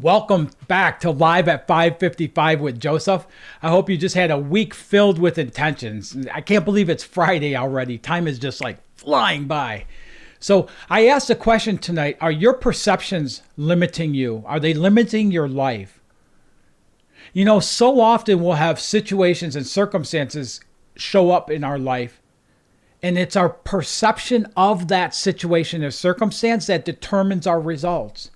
Welcome back to Live at 5:55 with Joseph. I hope you just had a week filled with intentions. I can't believe it's Friday already. Time is just like flying by. So I asked a question tonight. Are your perceptions limiting you? Are they limiting your life? You know, so often we'll have situations and circumstances show up in our life, and it's our perception of that situation or circumstance that determines our results.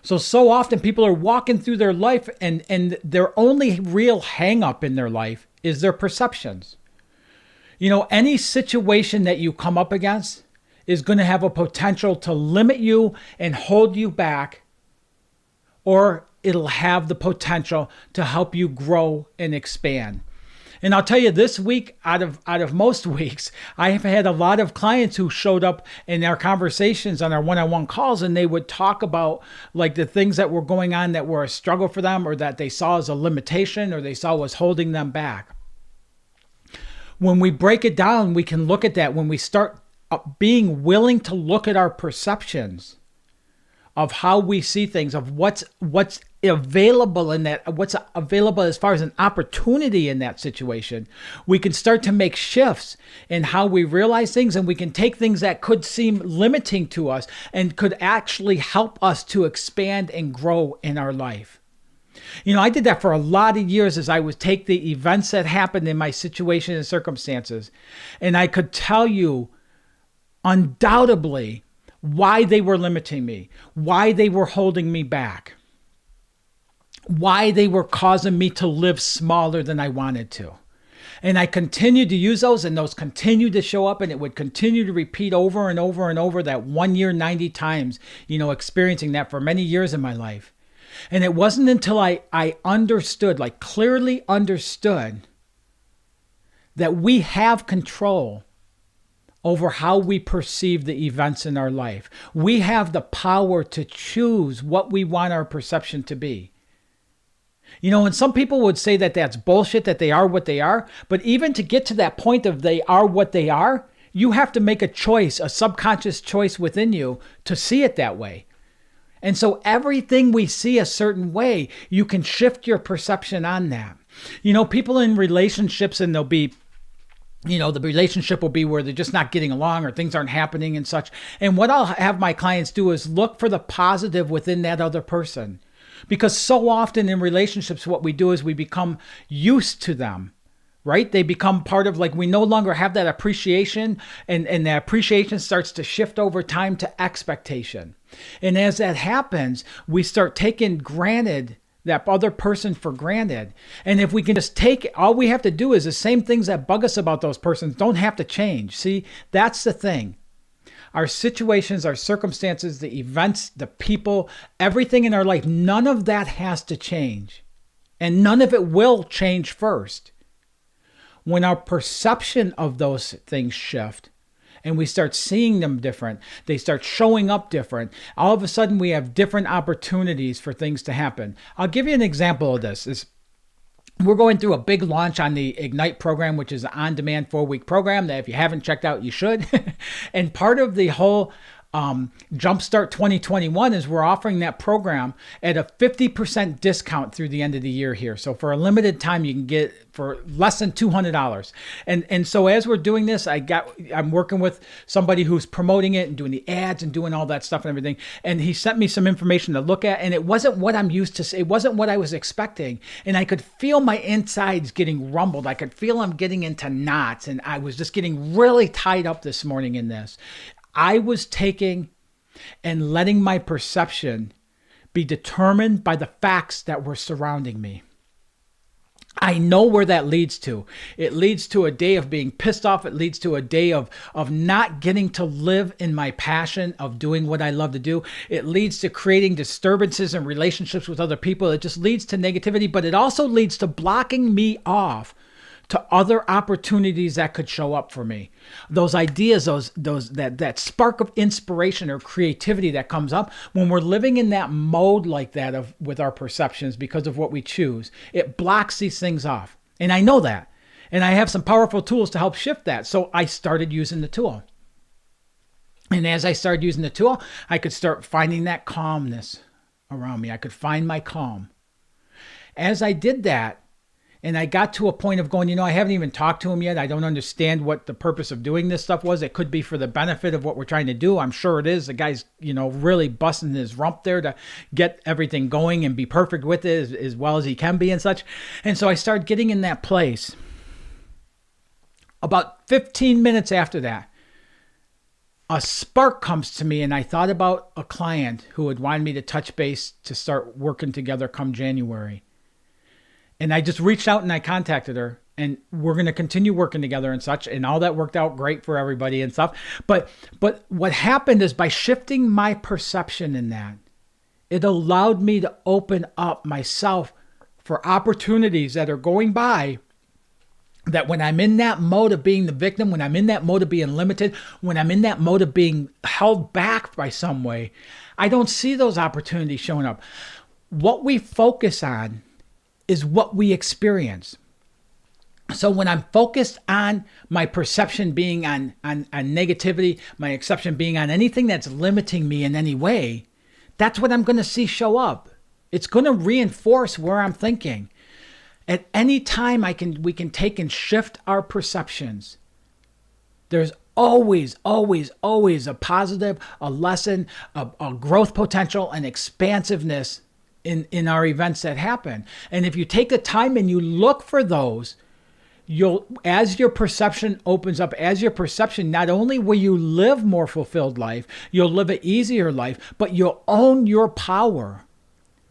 So often people are walking through their life and their only real hang up in their life is their perceptions. You know, any situation that you come up against is going to have a potential to limit you and hold you back, or it'll have the potential to help you grow and expand. And I'll tell you, this week, out of most weeks, I have had a lot of clients who showed up in our conversations on our one-on-one calls, and they would talk about like the things that were going on that were a struggle for them, or that they saw as a limitation, or they saw was holding them back. When we break it down, we can look at that. When we start being willing to look at our perceptions of how we see things, of what's available in that, what's available as far as an opportunity in that situation, we can start to make shifts in how we realize things, and we can take things that could seem limiting to us and could actually help us to expand and grow in our life. You know, I did that for a lot of years as I would take the events that happened in my situation and circumstances, and I could tell you undoubtedly why they were limiting me, why they were holding me back, why they were causing me to live smaller than I wanted to. And I continued to use those, and those continued to show up, and it would continue to repeat over and over and over, that 1 year, 90 times, you know, experiencing that for many years in my life. And it wasn't until I understood, like clearly understood, that we have control over how we perceive the events in our life. We have the power to choose what we want our perception to be. You know, and some people would say that that's bullshit, that they are what they are. But even to get to that point of they are what they are, you have to make a choice, a subconscious choice within you to see it that way. And so everything we see a certain way, you can shift your perception on that. You know, people in relationships, and they'll be, you know, the relationship will be where they're just not getting along, or things aren't happening and such. And what I'll have my clients do is look for the positive within that other person. Because so often in relationships, what we do is we become used to them, right? They become part of, like, we no longer have that appreciation, and that appreciation starts to shift over time to expectation. And as that happens, we start taking that other person for granted. And if we can just all we have to do is the same things that bug us about those persons don't have to change. See, that's the thing. Our situations, our circumstances, the events, the people, everything in our life, none of that has to change. And none of it will change first. When our perception of those things shift, and we start seeing them different, they start showing up different, all of a sudden we have different opportunities for things to happen. I'll give you an example of this. We're going through a big launch on the Ignite program, which is an on-demand 4-week program that if you haven't checked out, you should. And part of the whole JumpStart 2021 is we're offering that program at a 50% discount through the end of the year here. So for a limited time, you can get for less than $200. And so as we're doing this, I'm working with somebody who's promoting it and doing the ads and doing all that stuff and everything. And he sent me some information to look at, and it wasn't what I'm used to. It wasn't what I was expecting. And I could feel my insides getting rumbled. I could feel I'm getting into knots, and I was just getting really tied up this morning in this. I was taking and letting my perception be determined by the facts that were surrounding me. I know where that leads to. It leads to a day of being pissed off. It leads to a day of not getting to live in my passion of doing what I love to do. It leads to creating disturbances in relationships with other people. It just leads to negativity, but it also leads to blocking me off to other opportunities that could show up for me. Those ideas, that spark of inspiration or creativity that comes up when we're living in that mode like that with our perceptions because of what we choose, it blocks these things off. And I know that. And I have some powerful tools to help shift that. So I started using the tool. And as I started using the tool, I could start finding that calmness around me. I could find my calm. As I did that, and I got to a point of going, I haven't even talked to him yet. I don't understand what the purpose of doing this stuff was. It could be for the benefit of what we're trying to do. I'm sure it is. The guy's, really busting his rump there to get everything going and be perfect with it as well as he can be and such. And so I started getting in that place. About 15 minutes after that, a spark comes to me, and I thought about a client who had wanted me to touch base to start working together come January. And I just reached out and I contacted her, and we're going to continue working together and such. And all that worked out great for everybody and stuff. But what happened is, by shifting my perception in that, it allowed me to open up myself for opportunities that are going by, that when I'm in that mode of being the victim, when I'm in that mode of being limited, when I'm in that mode of being held back by some way, I don't see those opportunities showing up. What we focus on is what we experience. So when I'm focused on my perception being on negativity, my perception being on anything that's limiting me in any way, that's what I'm going to see show up. It's going to reinforce where I'm thinking. At any time we can take and shift our perceptions. There's always, always, always a positive, a lesson, a growth potential, an expansiveness in our events that happen. And if you take the time and you look for those, as your perception opens up, not only will you live more fulfilled life, you'll live an easier life, but you'll own your power.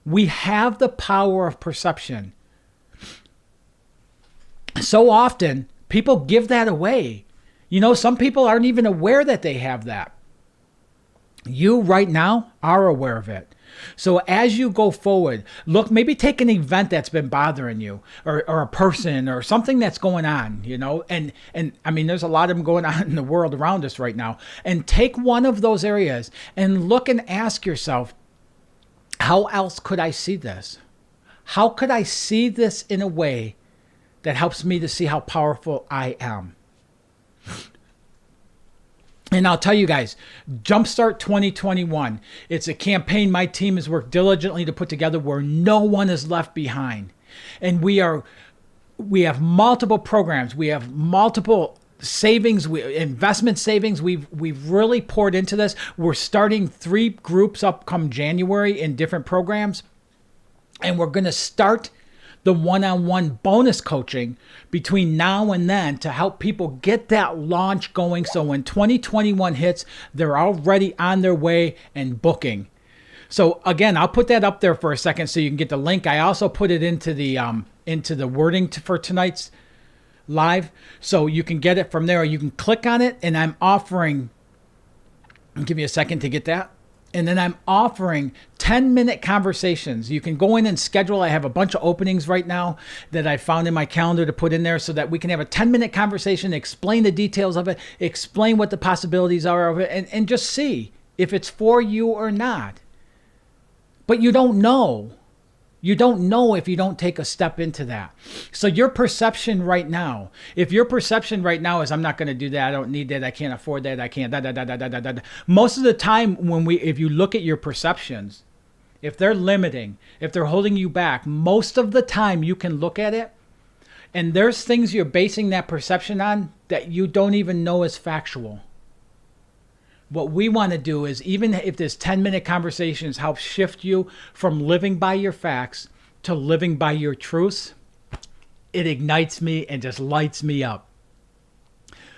We have the power of perception. So often, people give that away. Some people aren't even aware that they have that. You right now are aware of it. So as you go forward, look, maybe take an event that's been bothering you, or a person or something that's going on, and I mean, there's a lot of them going on in the world around us right now. And take one of those areas and look and ask yourself, how else could I see this? How could I see this in a way that helps me to see how powerful I am? And I'll tell you guys, JumpStart 2021, it's a campaign my team has worked diligently to put together where no one is left behind. And we have multiple programs. We have multiple savings, investment savings. We've really poured into this. We're starting 3 groups up come January in different programs. And we're going to start the one-on-one bonus coaching between now and then to help people get that launch going. So when 2021 hits, they're already on their way and booking. So again, I'll put that up there for a second so you can get the link. I also put it into the wording for tonight's live, so you can get it from there. You can click on it, and I'm offering, I'll give you a second to get that. And then I'm offering 10-minute conversations. You can go in and schedule. I have a bunch of openings right now that I found in my calendar to put in there so that we can have a 10-minute conversation, explain the details of it, explain what the possibilities are of it, and just see if it's for you or not. But you don't know. You don't know if you don't take a step into that. So your perception right now, if your perception right now is, I'm not going to do that, I don't need that, I can't afford that, I can't, most of the time if you look at your perceptions, if they're limiting, if they're holding you back, most of the time you can look at it and there's things you're basing that perception on that you don't even know is factual. What we want to do is, even if this 10-minute conversations help shift you from living by your facts to living by your truths, it ignites me and just lights me up.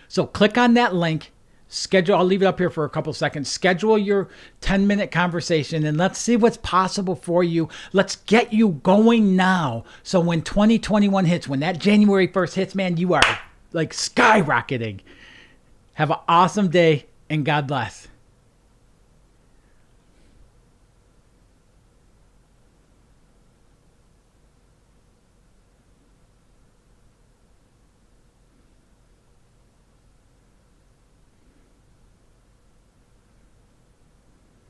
So click on that link, schedule, I'll leave it up here for a couple seconds, schedule your 10-minute conversation, and let's see what's possible for you. Let's get you going now. So when 2021 hits, when that January 1st hits, man, you are like skyrocketing. Have an awesome day. And God bless.